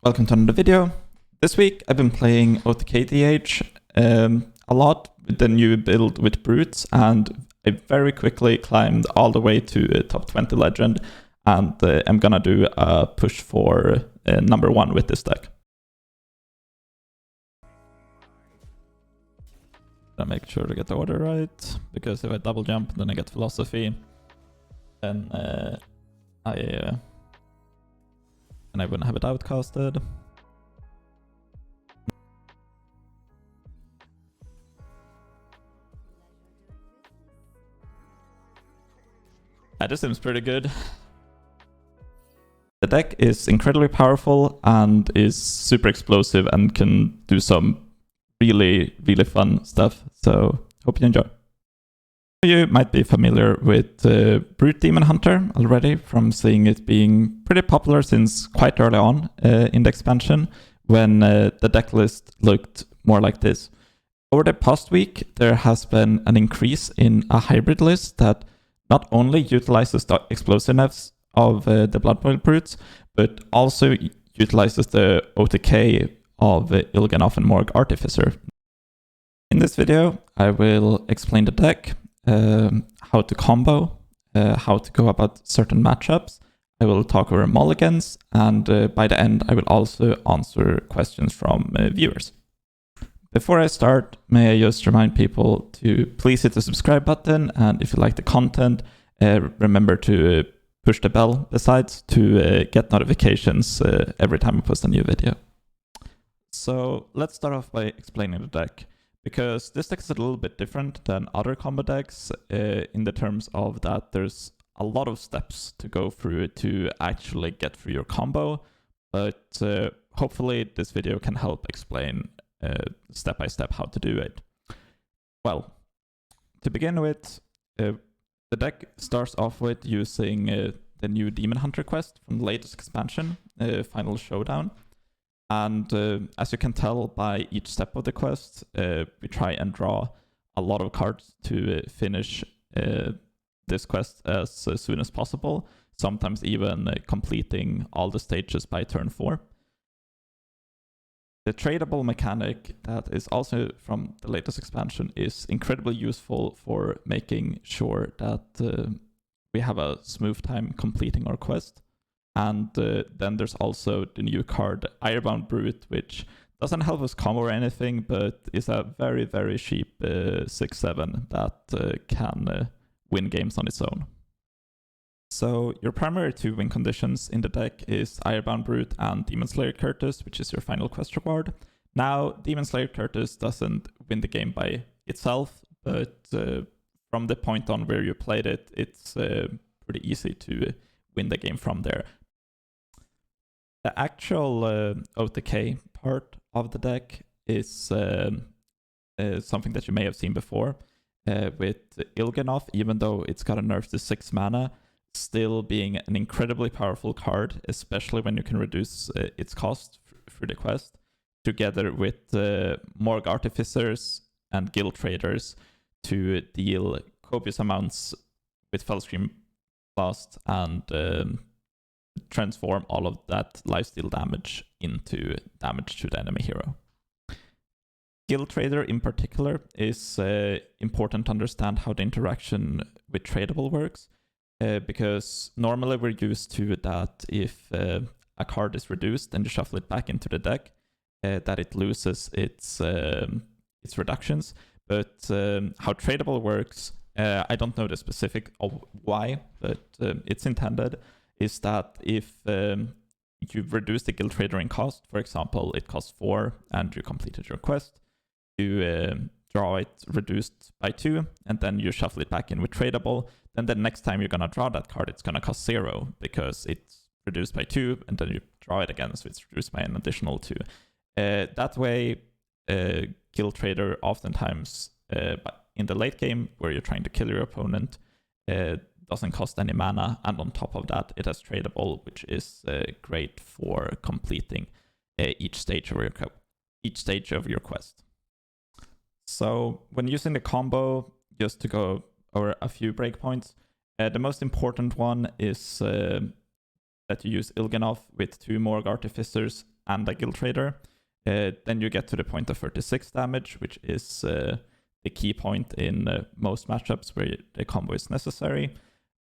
Welcome to another video. This week I've been playing OTK DH a lot with the new build with brutes, and I very quickly climbed all the way to top 20 legend, and I'm gonna do a push for number 1 with this deck. Gotta make sure to get the order right, because if I double jump then I get philosophy, then I wouldn't have it outcasted. This seems pretty good. The deck is incredibly powerful and is super explosive and can do some really fun stuff, so hope you enjoy. You might be familiar with Brute Demon Hunter already from seeing it being pretty popular since quite early on in the expansion, when the deck list looked more like this. Over the past week, there has been an increase in a hybrid list that not only utilizes the explosiveness of the Blood Boil Brutes, but also utilizes the OTK of Il'gynoth and Morg Artificer. In this video, I will explain the deck, how to combo, how to go about certain matchups. I will talk over mulligans, and by the end I will also answer questions from viewers. Before I start, may I just remind people to please hit the subscribe button, and if you like the content, remember to push the bell besides to get notifications every time I post a new video. So let's start off by explaining the deck, because this deck is a little bit different than other combo decks in the terms of that there's a lot of steps to go through to actually get through your combo, but hopefully this video can help explain step by step how to do it. Well, to begin with, the deck starts off with using the new Demon Hunter quest from the latest expansion, Final Showdown. And as you can tell by each step of the quest, we try and draw a lot of cards to finish this quest as soon as possible, sometimes even completing all the stages by turn 4. The tradable mechanic that is also from the latest expansion is incredibly useful for making sure that we have a smooth time completing our quest. And then there's also the new card Irebound Brute, which doesn't help us combo or anything, but is a very cheap 6/7 that can win games on its own. So your primary 2 win conditions in the deck is Irebound Brute and Demon Slayer Curtis, which is your final quest reward. Now, Demon Slayer Curtis doesn't win the game by itself, but from the point on where you played it, it's pretty easy to win the game from there. The actual OTK part of the deck is something that you may have seen before, with Il'gynoth, even though it's got a nerf to 6 mana, still being an incredibly powerful card, especially when you can reduce its cost through the quest, together with Morg Artificers and Guild Traders to deal copious amounts with Fellscream Blast and transform all of that lifesteal damage into damage to the enemy hero. Guild Trader in particular is important to understand how the interaction with tradable works, because normally we're used to that if a card is reduced and you shuffle it back into the deck, that it loses its reductions. But how tradable works, I don't know the specific of why, but it's intended, is that if you reduce the Guild Trader in cost, for example, it costs 4 and you completed your quest, you draw it reduced by 2, and then you shuffle it back in with tradable, then the next time you're going to draw that card, it's going to cost 0 because it's reduced by 2, and then you draw it again, so it's reduced by an additional 2. That way, Guild Trader oftentimes, in the late game, where you're trying to kill your opponent, doesn't cost any mana, and on top of that, it has tradable, which is great for completing each stage of your quest. So when using the combo, just to go over a few breakpoints, the most important one is that you use Il'gynoth with 2 Morg Artificers and a Guild Trader. Then you get to the point of 36 damage, which is the key point in most matchups where the combo is necessary.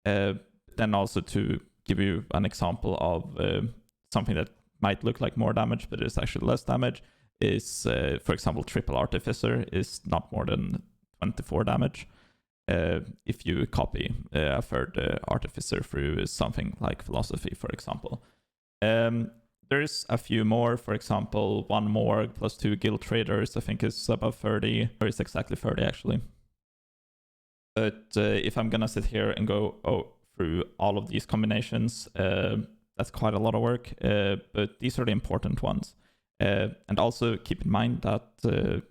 Then also to give you an example of something that might look like more damage, but is actually less damage, is, for example, Triple Artificer is not more than 24 damage. If you copy a third Artificer through something like Philosophy, for example. There's a few more, for example, one more plus 2 Guild Traders, I think is above 30, or it's exactly 30 actually. But if I'm gonna sit here and go through all of these combinations, that's quite a lot of work, but these are the important ones. And also keep in mind that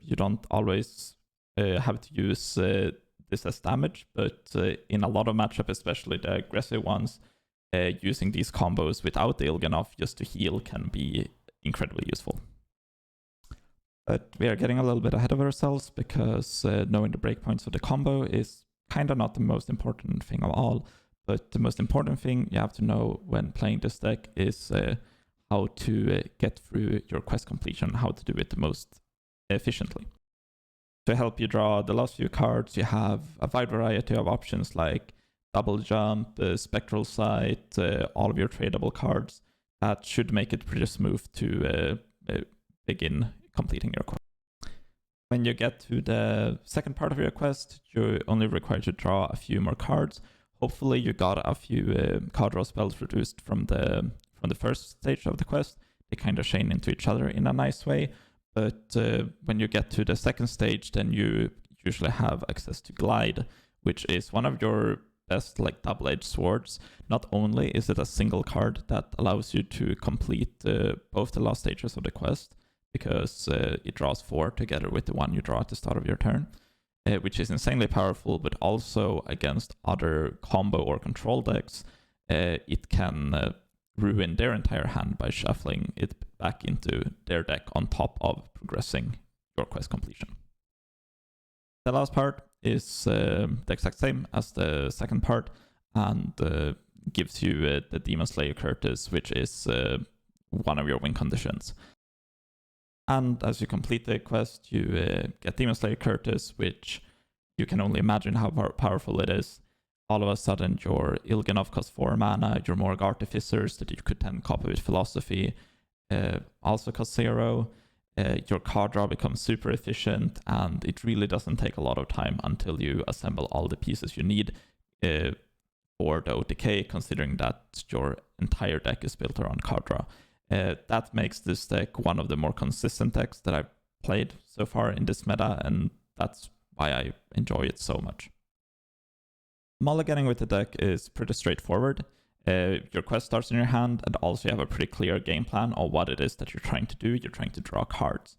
you don't always have to use this as damage, but in a lot of matchups, especially the aggressive ones, using these combos without the Il'gynoth just to heal can be incredibly useful. But we are getting a little bit ahead of ourselves because knowing the breakpoints of the combo is kind of not the most important thing of all. But the most important thing you have to know when playing this deck is how to get through your quest completion, how to do it the most efficiently. To help you draw the last few cards, you have a wide variety of options like Double Jump, Spectral Sight, all of your tradable cards. That should make it pretty smooth to begin completing your quest. When you get to the second part of your quest, you're only required to draw a few more cards. Hopefully you got a few card draw spells reduced from the first stage of the quest. They kind of chain into each other in a nice way. But when you get to the second stage, then you usually have access to Glide, which is one of your best like double-edged swords. Not only is it a single card that allows you to complete both the last stages of the quest, because it draws 4 together with the one you draw at the start of your turn, which is insanely powerful, but also against other combo or control decks, it can ruin their entire hand by shuffling it back into their deck on top of progressing your quest completion. The last part is the exact same as the second part and gives you the Demon Slayer Curtis, which is one of your win conditions. And as you complete the quest, you get Demon Slayer Curtis, which you can only imagine how powerful it is. All of a sudden, your Il'gynoth costs 4 mana, your Morg Artificers that you could then copy with Philosophy also cost 0. Your card draw becomes super efficient, and it really doesn't take a lot of time until you assemble all the pieces you need for the OTK, considering that your entire deck is built around card draw. That makes this deck one of the more consistent decks that I've played so far in this meta, and that's why I enjoy it so much. Mulliganing with the deck is pretty straightforward. Your quest starts in your hand, and also you have a pretty clear game plan of what it is that you're trying to do. You're trying to draw cards.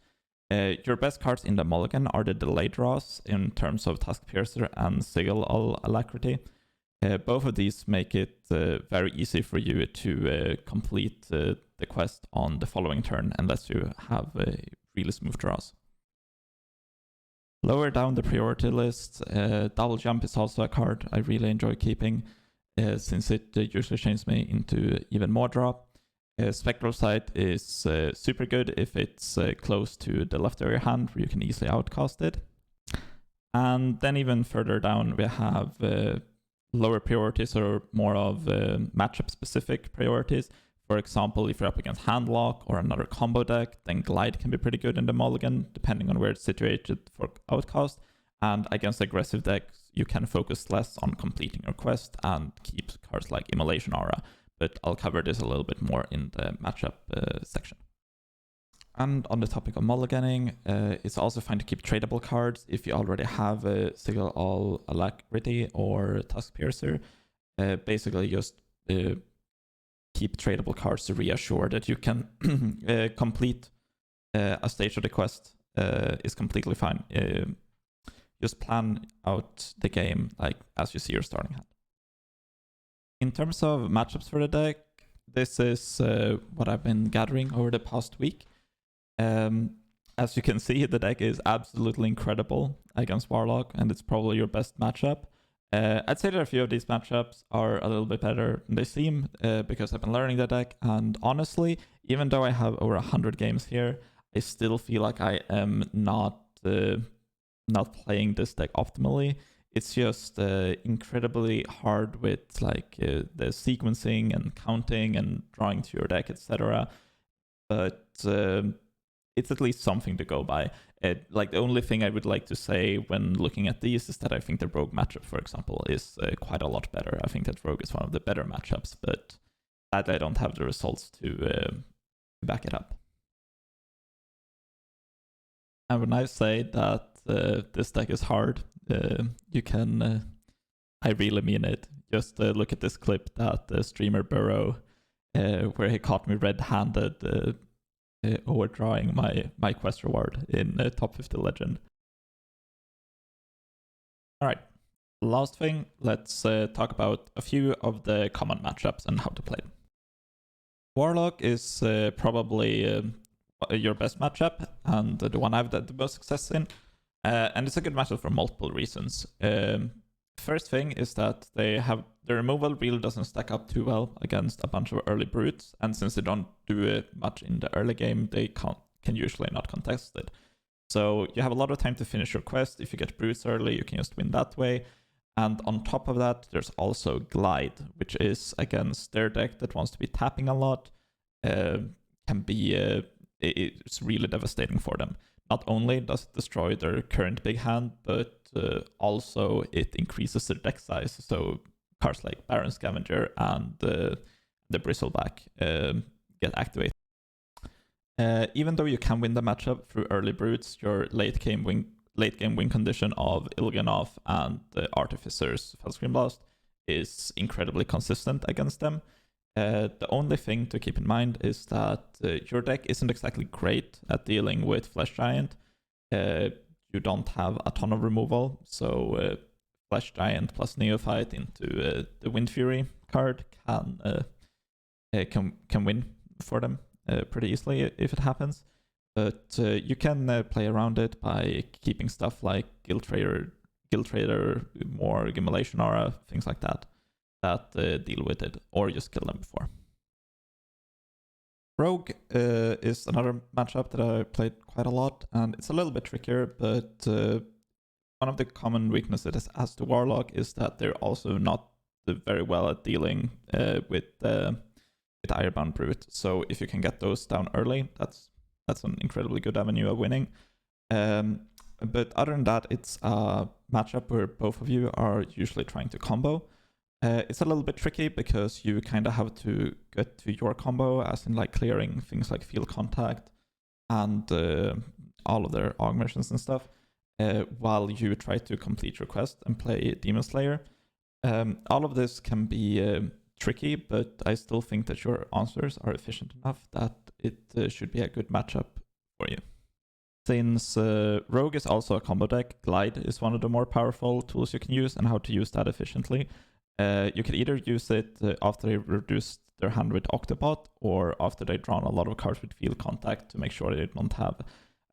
Your best cards in the mulligan are the delayed draws in terms of Task Piercer and Sigil Alacrity. Both of these make it very easy for you to complete the quest on the following turn unless you have really smooth draws. Lower down the priority list, Double Jump is also a card I really enjoy keeping since it usually changes me into even more draw. Spectral Sight is super good if it's close to the left of your hand where you can easily outcast it. And then even further down we have lower priorities or more of matchup specific priorities. For example, if you're up against Handlock or another combo deck, then Glide can be pretty good in the mulligan, depending on where it's situated for outcast. And against aggressive decks, you can focus less on completing your quest and keep cards like Immolation Aura. But I'll cover this a little bit more in the matchup section. And on the topic of mulliganing, it's also fine to keep tradable cards if you already have a Sigil Alacrity or Tusk Piercer. Basically just keep tradable cards to reassure that you can complete a stage of the quest is completely fine. Just plan out the game like as you see your starting hand. In terms of matchups for the deck, this is what I've been gathering over the past week. As you can see, the deck is absolutely incredible against Warlock, and it's probably your best matchup. I'd say that a few of these matchups are a little bit better than they seem because I've been learning the deck, and honestly, even though I have over 100 games here, I still feel like I am not playing this deck optimally. It's just incredibly hard with like the sequencing and counting and drawing to your deck, etc. But it's at least something to go by. Like the only thing I would like to say when looking at these is that I think the Rogue matchup, for example, is quite a lot better. I think that Rogue is one of the better matchups, but sadly I don't have the results to back it up. And when I say that this deck is hard, you can, I really mean it. Just look at this clip that streamer Burrow, where he caught me red-handed overdrawing my quest reward in top 50 legend. Alright, last thing, let's talk about a few of the common matchups and how to play them. Warlock is probably your best matchup and the one I've had the most success in. And it's a good matchup for multiple reasons. First thing is that the removal really doesn't stack up too well against a bunch of early brutes, and since they don't do it much in the early game, they can usually not contest it. So you have a lot of time to finish your quest. If you get brutes early, you can just win that way. And on top of that, there's also Glide, which is against their deck that wants to be tapping a lot. Can be it's really devastating for them. Not only does it destroy their current big hand, but also it increases their deck size. So cards like Baron Scavenger and the Bristleback get activated. Even though you can win the matchup through early brutes, your late game win condition of Il'gynoth and the Artificer's Fellscream Blast is incredibly consistent against them. The only thing to keep in mind is that your deck isn't exactly great at dealing with Flesh Giant. You don't have a ton of removal, so Flesh Giant plus Neophyte into the Wind Fury card can win for them pretty easily if it happens. But you can play around it by keeping stuff like Guild Trader, Morg, Immolation Aura, things like that deal with it, or just kill them before. Rogue is another matchup that I played quite a lot, and it's a little bit trickier, but one of the common weaknesses it has to Warlock is that they're also not very well at dealing with Irebound Brute. So if you can get those down early, that's an incredibly good avenue of winning. But other than that, it's a matchup where both of you are usually trying to combo. It's a little bit tricky because you kind of have to get to your combo, as in like clearing things like Field Contact and all of their augmentations and stuff, while you try to complete your quest and play Demon Slayer. All of this can be tricky, but I still think that your answers are efficient enough that it should be a good matchup for you. Since Rogue is also a combo deck, Glide is one of the more powerful tools you can use, and how to use that efficiently. You can either use it after they reduce their hand with Octobot, or after they've drawn a lot of cards with Field Contact to make sure they don't have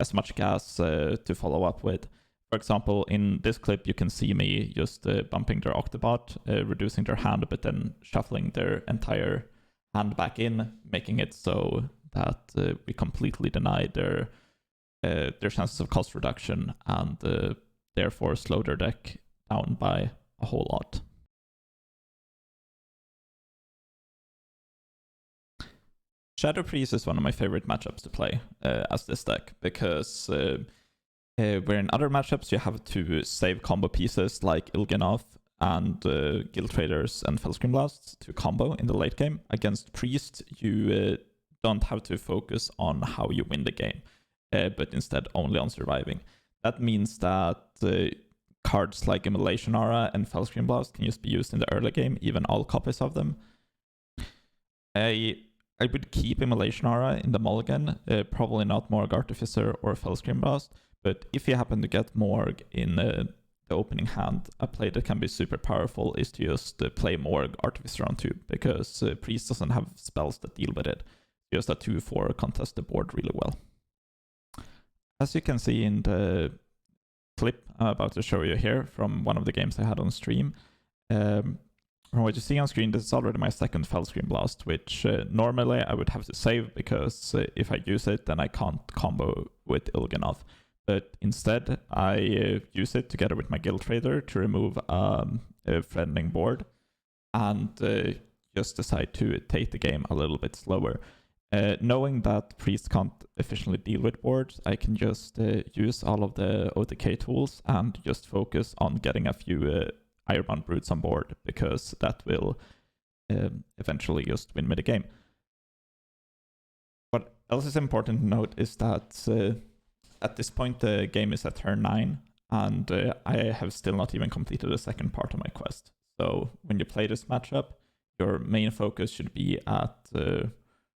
as much gas to follow up with. For example, in this clip, you can see me just bumping their Octobot, reducing their hand, but then shuffling their entire hand back in, making it so that we completely deny their chances of cost reduction and therefore slow their deck down by a whole lot. Shadow Priest is one of my favorite matchups to play as this deck, because where in other matchups you have to save combo pieces like Il'gynoth and Guild Traders and Fellscream Blasts to combo in the late game. Against Priest, you don't have to focus on how you win the game, but instead only on surviving. That means that cards like Immolation Aura and Fellscream Blast can just be used in the early game, even all copies of them. I would keep Immolation Aura in the Mulligan, probably not Morg Artificer or Fellscream Blast, but if you happen to get Morg in the opening hand, a play that can be super powerful is to just play Morg Artificer on 2, because Priest doesn't have spells that deal with it. Just a 2-4 contest the board really well. As you can see in the clip I'm about to show you here from one of the games I had on stream. From what you see on screen, this is already my second fell screen blast, which normally I would have to save because if I use it, then I can't combo with Il'gynoth. But instead, I use it together with my guild trader to remove a threatening board and just decide to take the game a little bit slower. Knowing that Priest can't efficiently deal with boards, I can just use all of the OTK tools and just focus on getting a few Ironbound Brutes on board, because that will eventually just win me the game. What else is important to note is that at this point the game is at turn 9, and I have still not even completed the second part of my quest. So when you play this matchup, your main focus should be at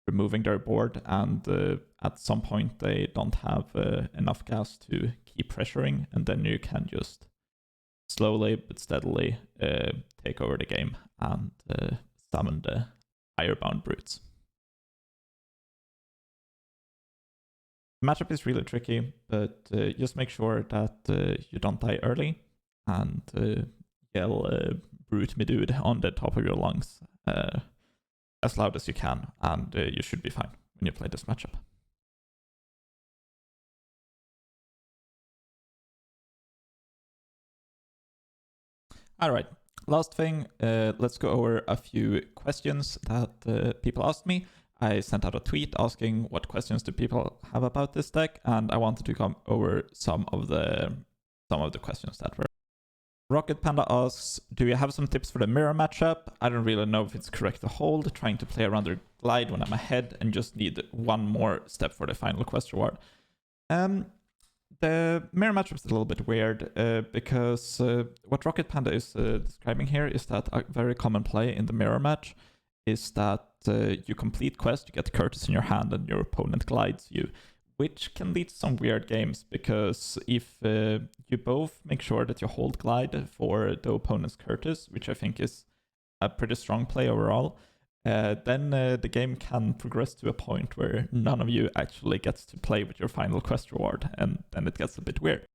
removing their board, and at some point they don't have enough gas to keep pressuring, and then you can just slowly but steadily take over the game and summon the Ironbound Brutes. The matchup is really tricky, but just make sure that you don't die early, and yell Brute me dude on the top of your lungs as loud as you can, and you should be fine when you play this matchup. Alright, last thing, let's go over a few questions that people asked me. I sent out a tweet asking what questions do people have about this deck, and I wanted to come over some of the questions that were. Rocket Panda asks, do you have some tips for the mirror matchup? I don't really know if it's correct to hold, trying to play around their glide when I'm ahead and just need one more step for the final quest reward. The mirror matchup is a little bit weird because what Rocket Panda is describing here is that a very common play in the mirror match is that you complete quest, you get Curtis in your hand, and your opponent glides you, which can lead to some weird games, because if you both make sure that you hold glide for the opponent's Curtis, which I think is a pretty strong play overall, then the game can progress to a point where none of you actually gets to play with your final quest reward, and then it gets a bit weird.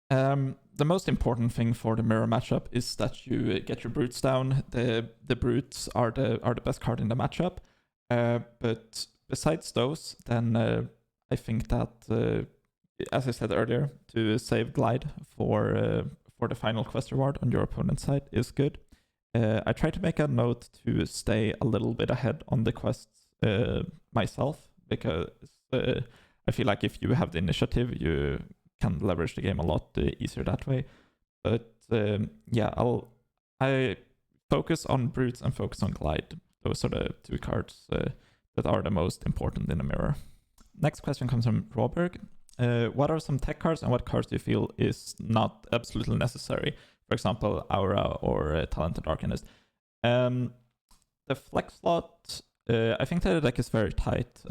The most important thing for the mirror matchup is that you get your brutes down. The brutes are the best card in the matchup, but besides those, then I think that as I said earlier, to save glide for the final quest reward on your opponent's side is good. I try to make a note to stay a little bit ahead on the quests myself, because I feel like if you have the initiative, you can leverage the game a lot easier that way. But yeah, I focus on brutes and focus on glide. Those are the two cards that are the most important in the mirror. Next question comes from Råberg. What are some tech cards and what cards do you feel is not absolutely necessary? For example, Aura or Talented Arcanist. The flex slot, I think that the deck is very tight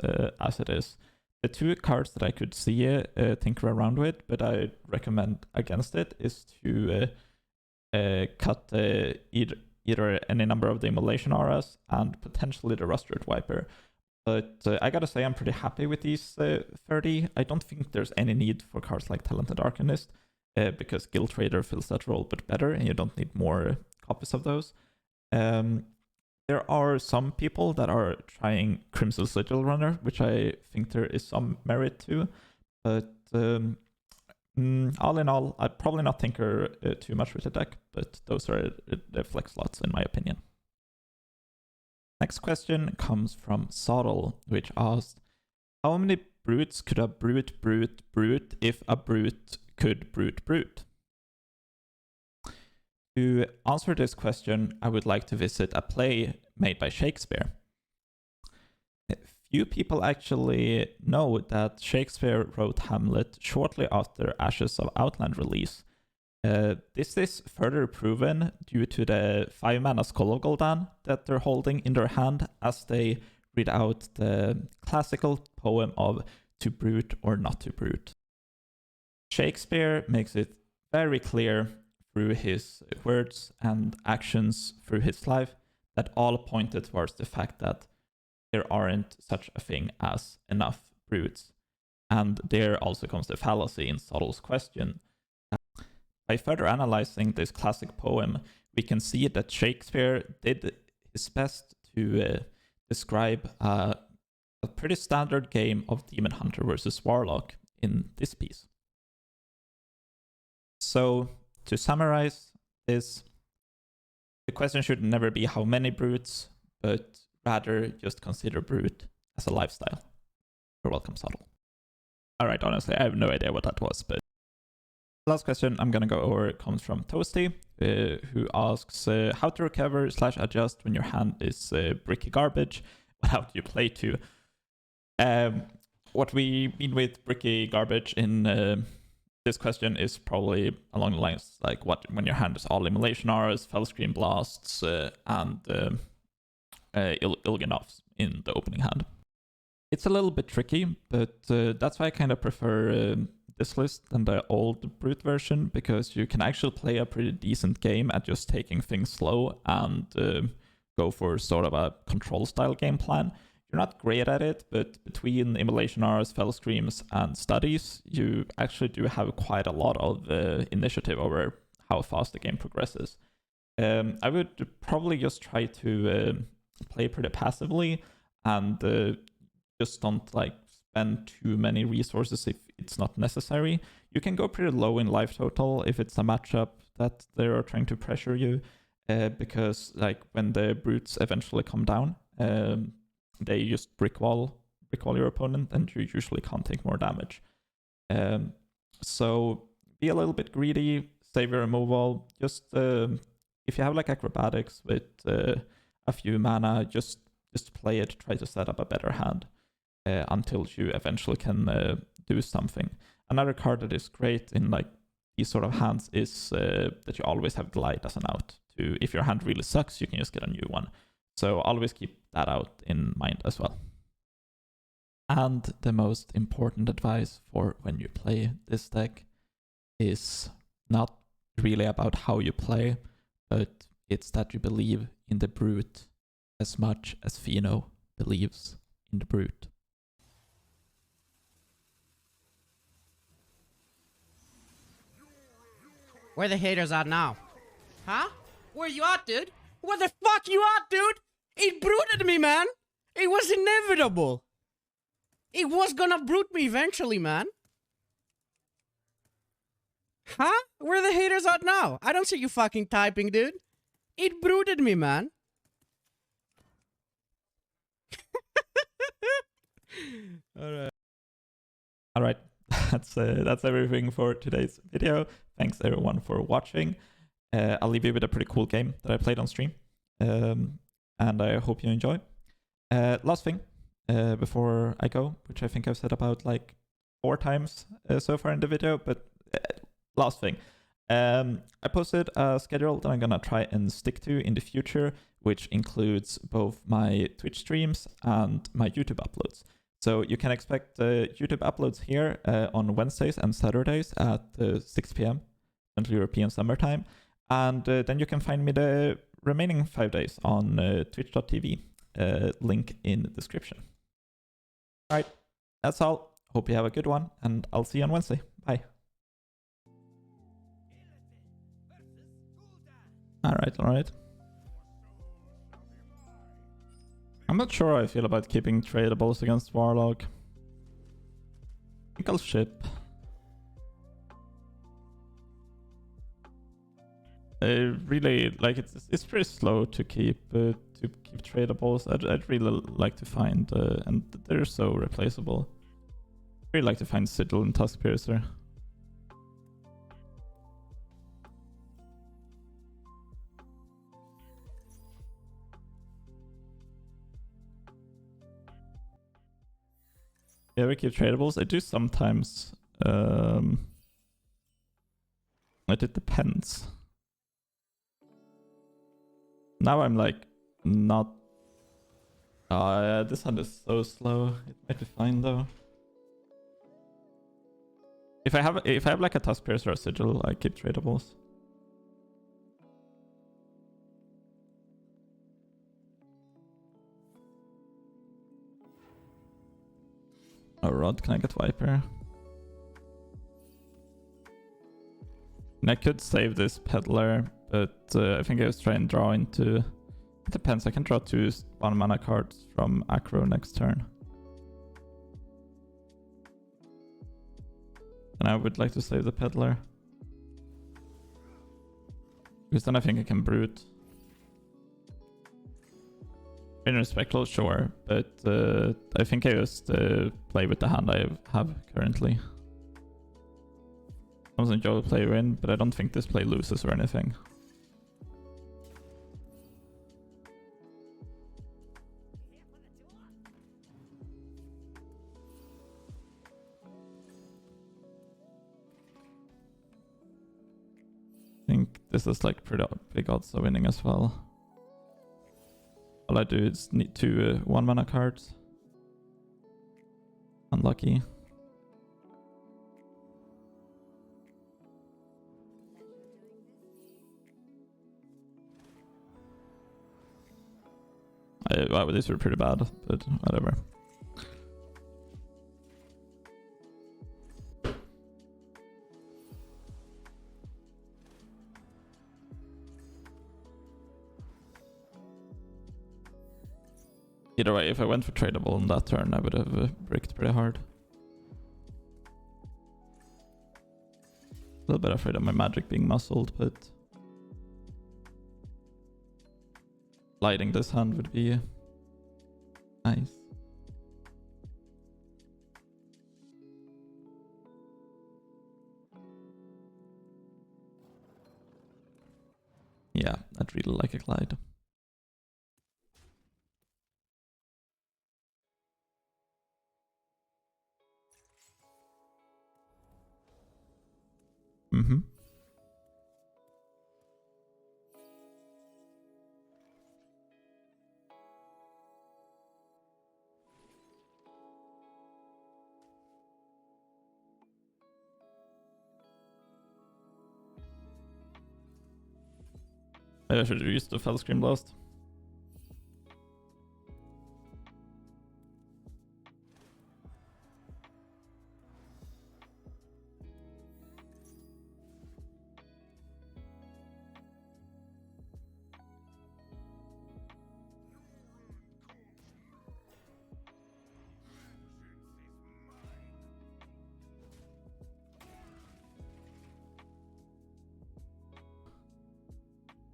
as it is. The two cards that I could see tinker around with, but I recommend against it, is to cut either any number of the Immolation auras and potentially the Rust-Root Wiper. But I gotta say, I'm pretty happy with these 30. I don't think there's any need for cards like Talented Arcanist, because Guild Trader fills that role but better, and you don't need more copies of those. There are some people that are trying Crimson Sigil Runner, which I think there is some merit to, but all in all, I'd probably not tinker too much with the deck, but those are the flex slots in my opinion. Next question comes from Sodal, which asked, how many brutes could a brute if a brute could brute? To answer this question, I would like to visit a play made by Shakespeare. Few people actually know that Shakespeare wrote Hamlet shortly after Ashes of Outland release. This is further proven due to the 5-mana Skull of Gul'dan that they're holding in their hand as they read out the classical poem of To Brute or Not to Brute. Shakespeare makes it very clear through his words and actions through his life that all pointed towards the fact that there aren't such a thing as enough brutes. And there also comes the fallacy in Sodal's question. by further analyzing this classic poem, we can see that Shakespeare did his best to describe a pretty standard game of Demon Hunter versus Warlock in this piece. So, to summarize this, the question should never be how many brutes, but rather just consider brute as a lifestyle. You're welcome, Subtle. Alright, honestly, I have no idea what that was, but the last question I'm gonna go over comes from Toasty, who asks how to recover / adjust when your hand is bricky garbage. How do you play to? What we mean with bricky garbage in this question is probably along the lines like when your hand is all immolation Rs, fell screen blasts, and Ilganovs in the opening hand. It's a little bit tricky, but that's why I kind of prefer this list than the old brute version, because you can actually play a pretty decent game at just taking things slow and go for sort of a control style game plan. You're not great at it, but between immolation Rs, fell screams, and studies, you actually do have quite a lot of initiative over how fast the game progresses. I would probably just try to play pretty passively and just don't like spend too many resources if it's not necessary. You can go pretty low in life total if it's a matchup that they are trying to pressure you, because like when the brutes eventually come down, they just brick wall your opponent, and you usually can't take more damage. So be a little bit greedy, save your removal. Just if you have like acrobatics with a few mana, just play it. Try to set up a better hand until you eventually can do something. Another card that is great in like these sort of hands is that you always have glide as an out. To if your hand really sucks, you can just get a new one. So always keep that out in mind as well. And the most important advice for when you play this deck is not really about how you play, but it's that you believe in the brute as much as Fino believes in the brute. Where the haters at now? Huh? Where you at, dude? Where the fuck you at, dude? It bruted me, man. It was inevitable. It was gonna brute me eventually, man. Huh? Where the haters at now? I don't see you fucking typing, dude. It bruted me, man. Alright, that's everything for today's video. Thanks everyone for watching. I'll leave you with a pretty cool game that I played on stream. And I hope you enjoy. Last thing before I go, which I think I've said about like 4 times so far in the video, but last thing. I posted a schedule that I'm gonna try and stick to in the future, which includes both my Twitch streams and my YouTube uploads. So you can expect YouTube uploads here on Wednesdays and Saturdays at 6 p.m. Central European Summer Time. And then you can find me the remaining 5 days on twitch.tv. Link in the description. Alright, that's all. Hope you have a good one, and I'll see you on Wednesday. Bye. Alright. I'm not sure how I feel about keeping tradables against Warlock. I think I'll ship. I really like it's pretty slow to keep tradables. I'd really like to find and they're so replaceable. I'd really like to find Sigil and Tusk Piercer. Yeah, we keep tradables. I do sometimes. It depends. Now I'm like not. Yeah, this hand is so slow. It might be fine though. If I have like a Tusk Piercer or a Sigil, I keep tradables. Oh, Rod, can I get Viper? And I could save this peddler, but I think I was trying to draw into... It depends, I can draw 2 1 mana cards from Aggro next turn. And I would like to save the peddler. Because then I think I can brute. Inner Spectral, sure, but I think I just play with the hand I have currently. Sometimes enjoy the play win, but I don't think this play loses or anything. I think this is like pretty big odds of winning as well. All I do is need 2 1 mana cards. Unlucky. Well, these were pretty bad, but whatever. Either way, if I went for tradable on that turn, I would have bricked pretty hard. A little bit afraid of my magic being muscled, but lighting this hand would be nice. Yeah, I'd really like a glide. Mm-hmm. Maybe I should have used the Fell Scream Blast.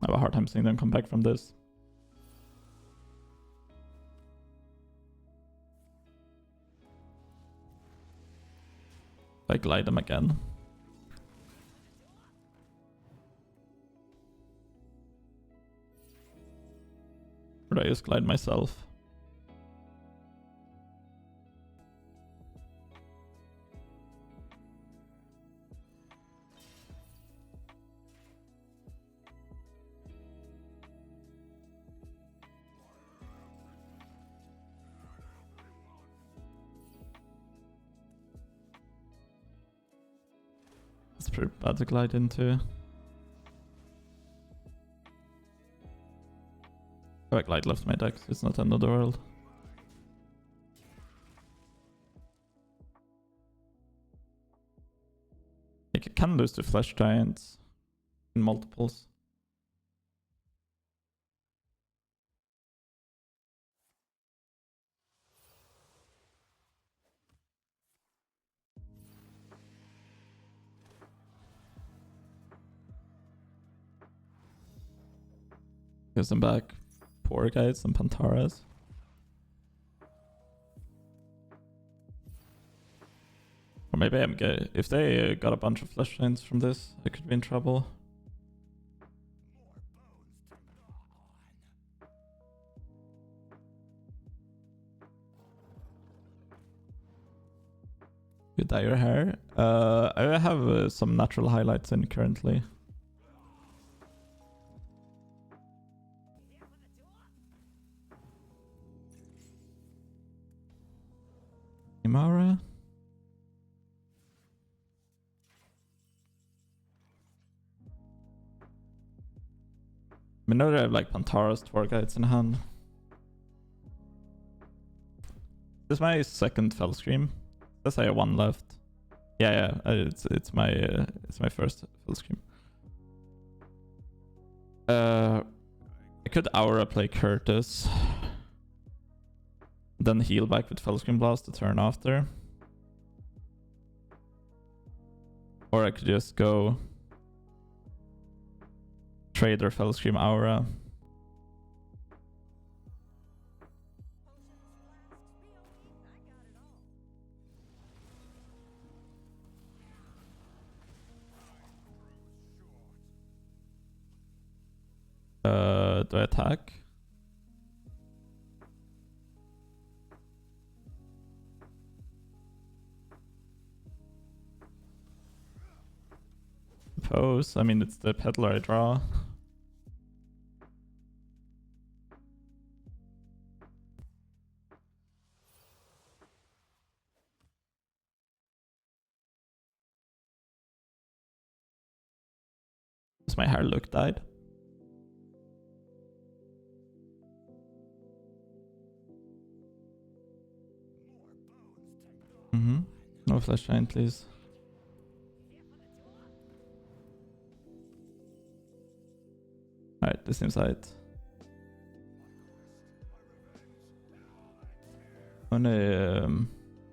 I have a hard time seeing them come back from this. I glide them again. Or do I just glide myself? It's pretty bad to glide into. If I glide left my deck, it's not end of the world. I can lose to Flesh Giants in multiples. Gives them back Poor Guides and Pantaras. Or maybe I'm gay. If they got a bunch of Flesh Giants from this, I could be in trouble. You dye your hair? I have some natural highlights in currently. Imara? I know that I have like Pantaras, Tour Guides in hand. This is my second Fell Scream. Let's say I have 1 left. Yeah, it's my first Fell Scream. I could Aura play Curtis. Then heal back with Fellscream Blast the turn after. Or I could just go Trader Fellscream Aura. Do I attack? Suppose. I mean, it's the Peddler I draw. Does my hair look dyed? No flash giant, please. Alright, this seems right. How many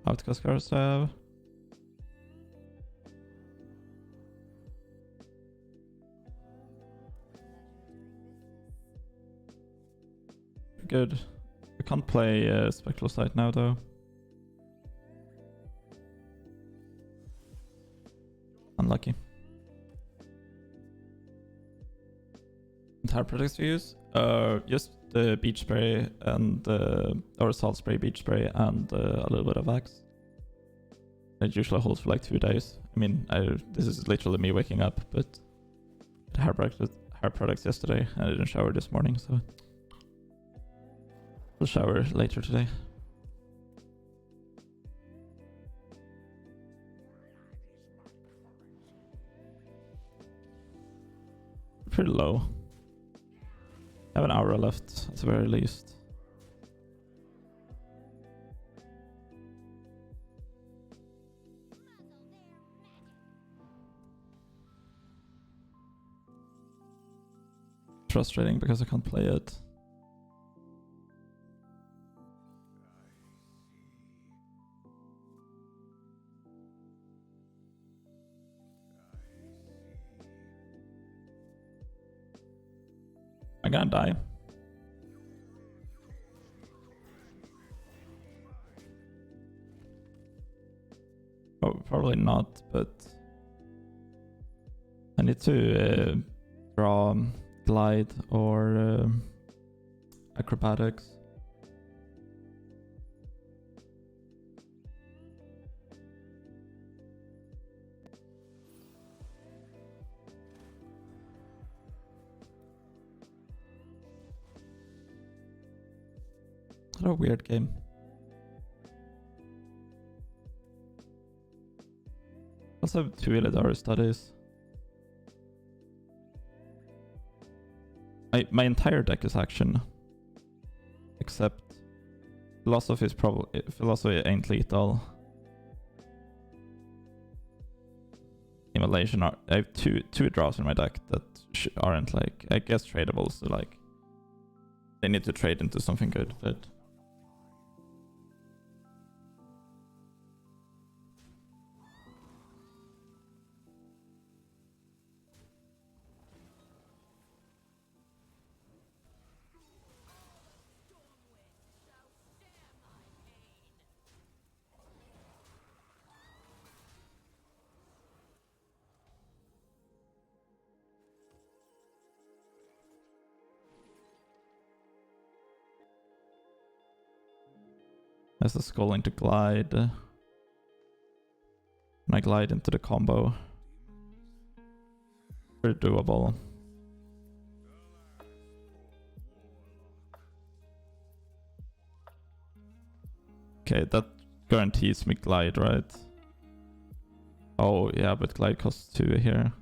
outcast cards do I have? Good. I can't play Spectral Sight now though. Unlucky. Entire products to use? Just the beach spray and or salt spray, beach spray, and a little bit of Axe. It usually holds for like 2 days. I mean, this is literally me waking up, but I had hair products yesterday and I didn't shower this morning, so I'll shower later today. Pretty low. I have an hour left at the very least. Frustrating because I can't play it. I'm gonna die. Oh, probably not, but I need to draw glide or acrobatics. What a weird game. Also have 2 Illidari studies. My entire deck is action. Except philosophy is probably philosophy ain't lethal. Immolation I have two draws in my deck that aren't like, I guess, tradable, so like they need to trade into something good, but there's the skull into glide. And I glide into the combo. Pretty doable. Okay, that guarantees me glide, right? Oh yeah, but glide costs 2 here.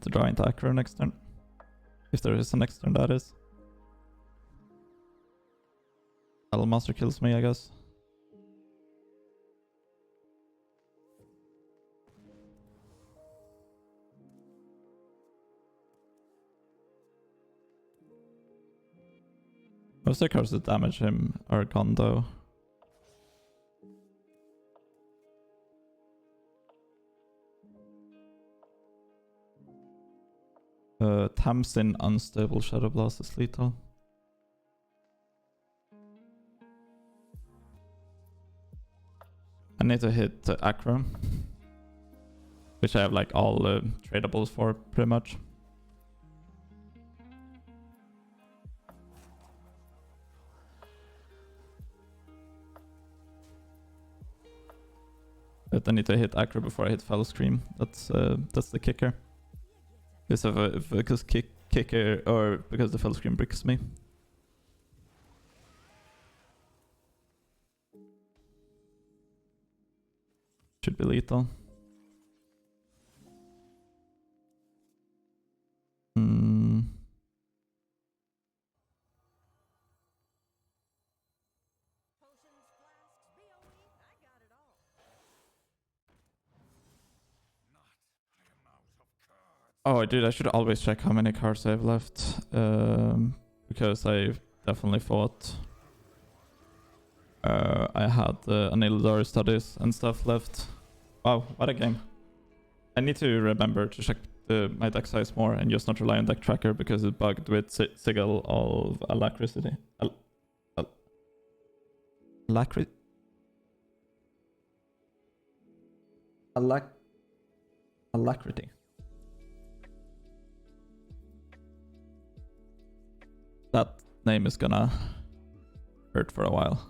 To draw into Aggro next turn. If there is a next turn, that is. Battle Master kills me, I guess. Most of the cards that damage him are gone though. Tamsin Unstable Shadow Blast is lethal. I need to hit Aggro, which I have like all tradables for pretty much. But I need to hit Aggro before I hit Fell Scream. That's the kicker. Because kicker or because the Fell Scream bricks me. Should be lethal. Oh, dude, I should always check how many cards I have left. Because I definitely thought I had Anildar studies and stuff left. Wow, what a game. I need to remember to check my deck size more and just not rely on deck tracker because it's bugged with Sigil of Alacrity. Alacrity. That name is gonna hurt for a while.